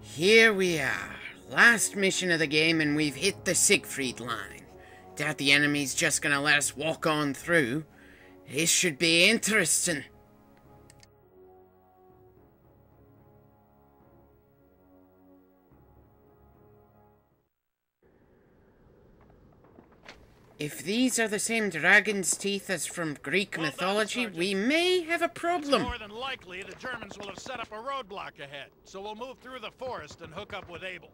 Here we are. Last mission of the game and we've hit the Siegfried line. Doubt the enemy's just gonna let us walk on through. This should be interesting. If these are the same dragon's teeth as from Greek mythology, we may have a problem. It's more than likely the Germans will have set up a roadblock ahead, so we'll move through the forest and hook up with Abel.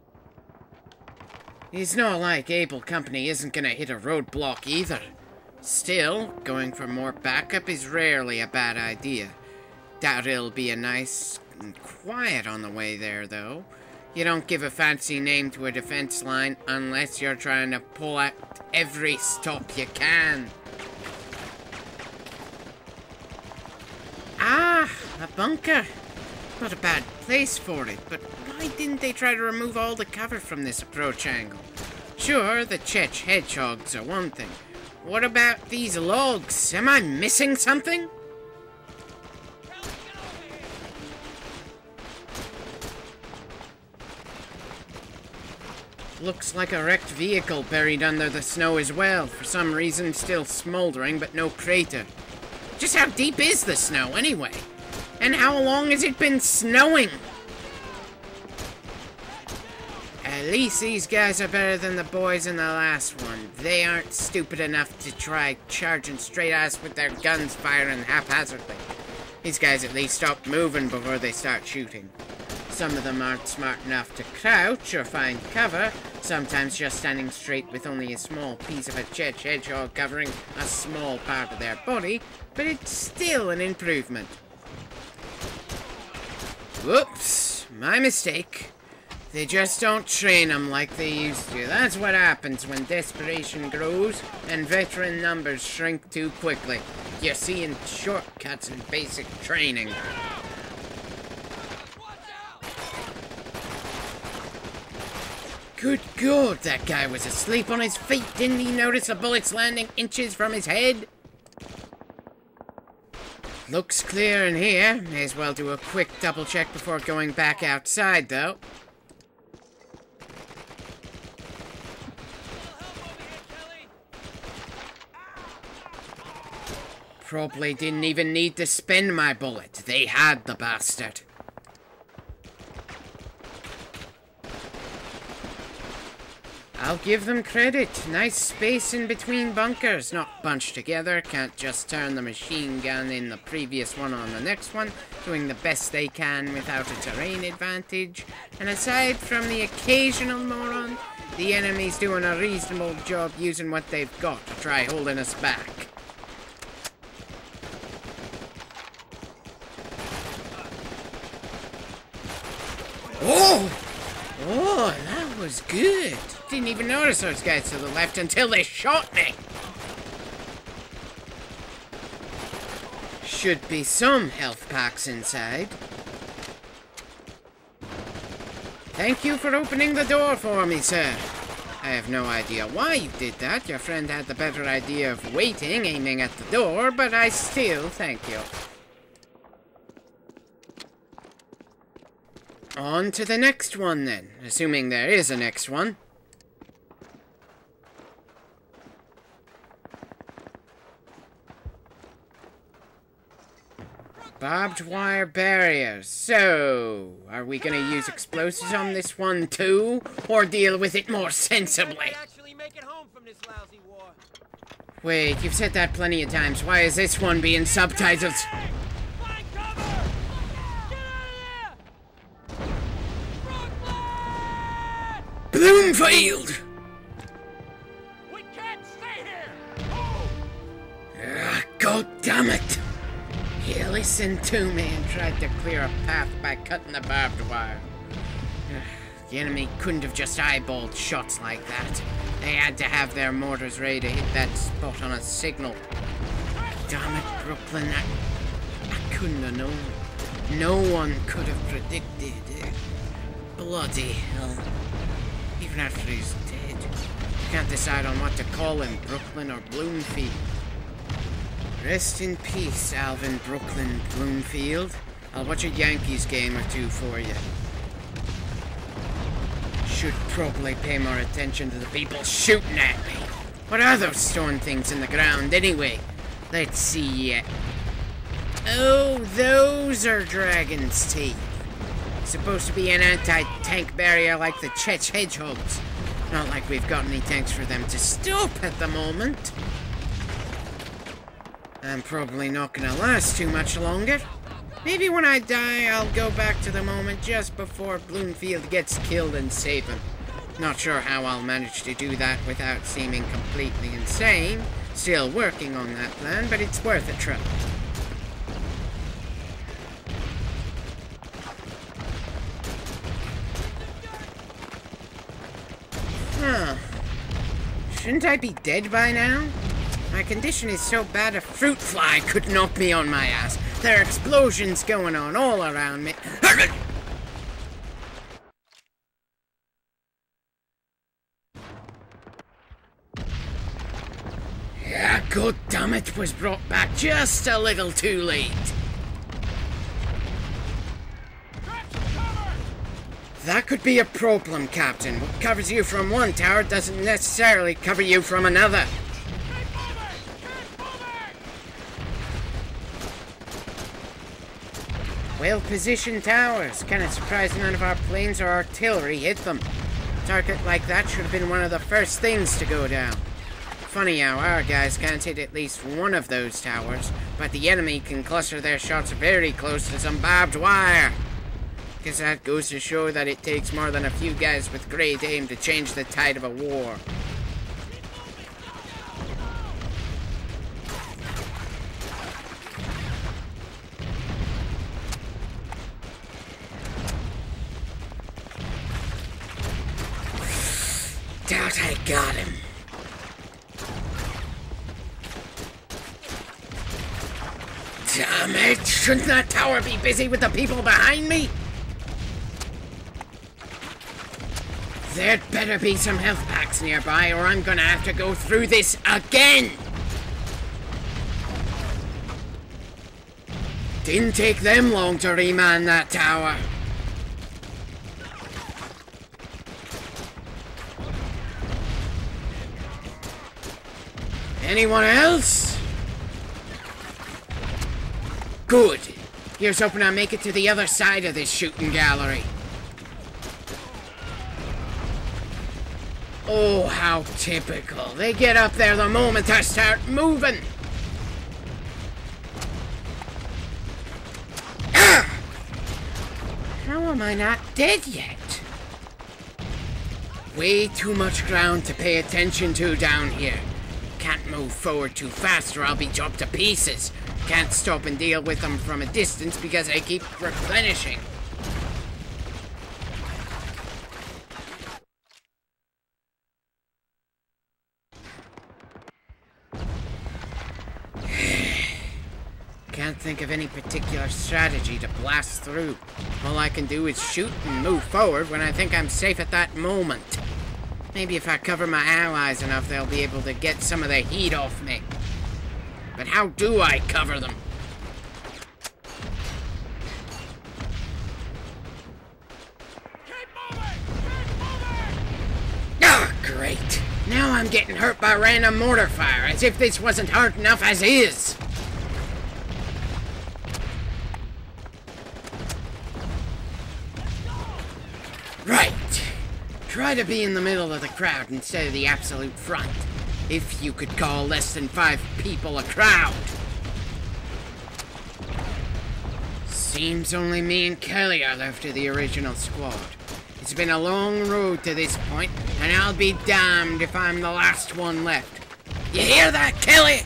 It's not like Abel Company isn't gonna hit a roadblock either. Still, going for more backup is rarely a bad idea. Doubt it'll be a nice and quiet on the way there, though. You don't give a fancy name to a defense line unless you're trying to pull out every stop you can. Ah, a bunker. Not a bad place for it, but why didn't they try to remove all the cover from this approach angle? Sure, the Czech hedgehogs are one thing. What about these logs? Am I missing something? Looks like a wrecked vehicle buried under the snow as well. For some reason, still smoldering, but no crater. Just how deep is the snow, anyway? And how long has it been snowing? At least these guys are better than the boys in the last one. They aren't stupid enough to try charging straight at us with their guns firing haphazardly. These guys at least stop moving before they start shooting. Some of them aren't smart enough to crouch or find cover, sometimes just standing straight with only a small piece of a Czech hedgehog covering a small part of their body, but it's still an improvement. Whoops, my mistake. They just don't train them like they used to. That's what happens when desperation grows and veteran numbers shrink too quickly. You're seeing shortcuts in basic training. Good God, that guy was asleep on his feet. Didn't he notice the bullets landing inches from his head? Looks clear in here. May as well do a quick double check before going back outside, though. Probably didn't even need to spend my bullet. They had the bastard. I'll give them credit. Nice space in between bunkers. Not bunched together. Can't just turn the machine gun in the previous one on the next one. Doing the best they can without a terrain advantage. And aside from the occasional moron, the enemy's doing a reasonable job using what they've got to try holding us back. Oh! Oh, that was good. Didn't even notice those guys to the left until they shot me. Should be some health packs inside. Thank you for opening the door for me, sir. I have no idea why you did that. Your friend had the better idea of waiting, aiming at the door, but I still thank you. On to the next one, then. Assuming there is a next one. Barbed wire barriers. So, are we going to use explosives on this one too? Or deal with it more sensibly? Wait, you've said that plenty of times. Why is this one being subtitled? Bloomfield! We can't stay here! Ah, God damn it! He listened to me and tried to clear a path by cutting the barbed wire. The enemy couldn't have just eyeballed shots like that. They had to have their mortars ready to hit that spot on a signal. Damn it, Brooklyn, I couldn't have known. No one could have predicted it. Bloody hell. Even after he's dead. Can't decide on what to call him, Brooklyn or Bloomfield. Rest in peace, Alvin Brooklyn Bloomfield. I'll watch a Yankees game or two for you. should probably pay more attention to the people shooting at me. What are those stone things in the ground, anyway? Let's see. Oh, those are dragon's teeth. Supposed to be an anti-tank barrier like the Chech hedgehogs. Not like we've got any tanks for them to stop at the moment. I'm probably not gonna last too much longer. Maybe when I die, I'll go back to the moment just before Bloomfield gets killed and save him. Not sure how I'll manage to do that without seeming completely insane. Still working on that plan, but it's worth a try. Huh. Shouldn't I be dead by now? My condition is so bad a fruit fly could knock me on my ass. There are explosions going on all around me. Yeah, god damn it, was brought back just a little too late. That could be a problem, Captain. What covers you from one tower doesn't necessarily cover you from another. Well-positioned towers. Kinda surprised none of our planes or artillery hit them. A target like that should have been one of the first things to go down. Funny how our guys can't hit at least one of those towers, but the enemy can cluster their shots very close to some barbed wire. Guess that goes to show that it takes more than a few guys with great aim to change the tide of a war. Doubt I got him. Damn it! Shouldn't that tower be busy with the people behind me? There'd better be some health packs nearby, or I'm gonna have to go through this again! Didn't take them long to reman that tower. Anyone else? Good. Here's hoping I make it to the other side of this shooting gallery. Oh, how typical. They get up there the moment I start moving. Ah! How am I not dead yet? Way too much ground to pay attention to down here. Can't move forward too fast or I'll be chopped to pieces. Can't stop and deal with them from a distance because I keep replenishing. Can't think of any particular strategy to blast through. All I can do is shoot and move forward when I think I'm safe at that moment. Maybe if I cover my allies enough, they'll be able to get some of the heat off me. But how do I cover them? Ah, great. Now I'm getting hurt by random mortar fire, as if this wasn't hard enough as is. Right. Try to be in the middle of the crowd instead of the absolute front. If you could call less than 5 people a crowd. Seems only me and Kelly are left of the original squad. It's been a long road to this point, and I'll be damned if I'm the last one left. You hear that, Kelly?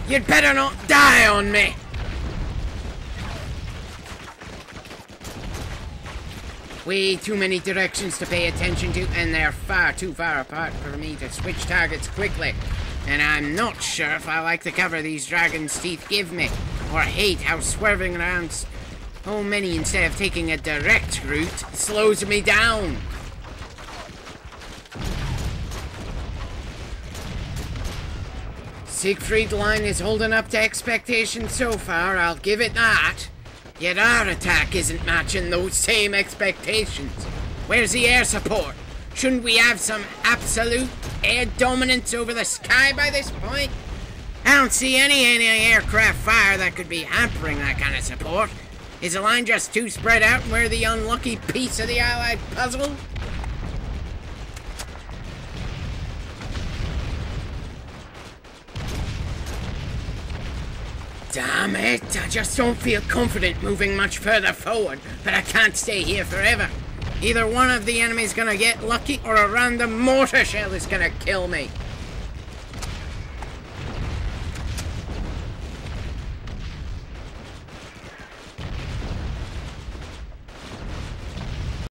You'd better not die on me! Way too many directions to pay attention to, and they're far too far apart for me to switch targets quickly. And I'm not sure if I like the cover these dragon's teeth give me, or hate how swerving around so many instead of taking a direct route slows me down. Siegfried Line is holding up to expectations so far, I'll give it that. Yet our attack isn't matching those same expectations. Where's the air support? Shouldn't we have some absolute air dominance over the sky by this point? I don't see any anti-aircraft fire that could be hampering that kind of support. Is the line just too spread out and we're the unlucky piece of the Allied puzzle? Damn it, I just don't feel confident moving much further forward, but I can't stay here forever. Either one of the enemies gonna get lucky or a random mortar shell is gonna kill me.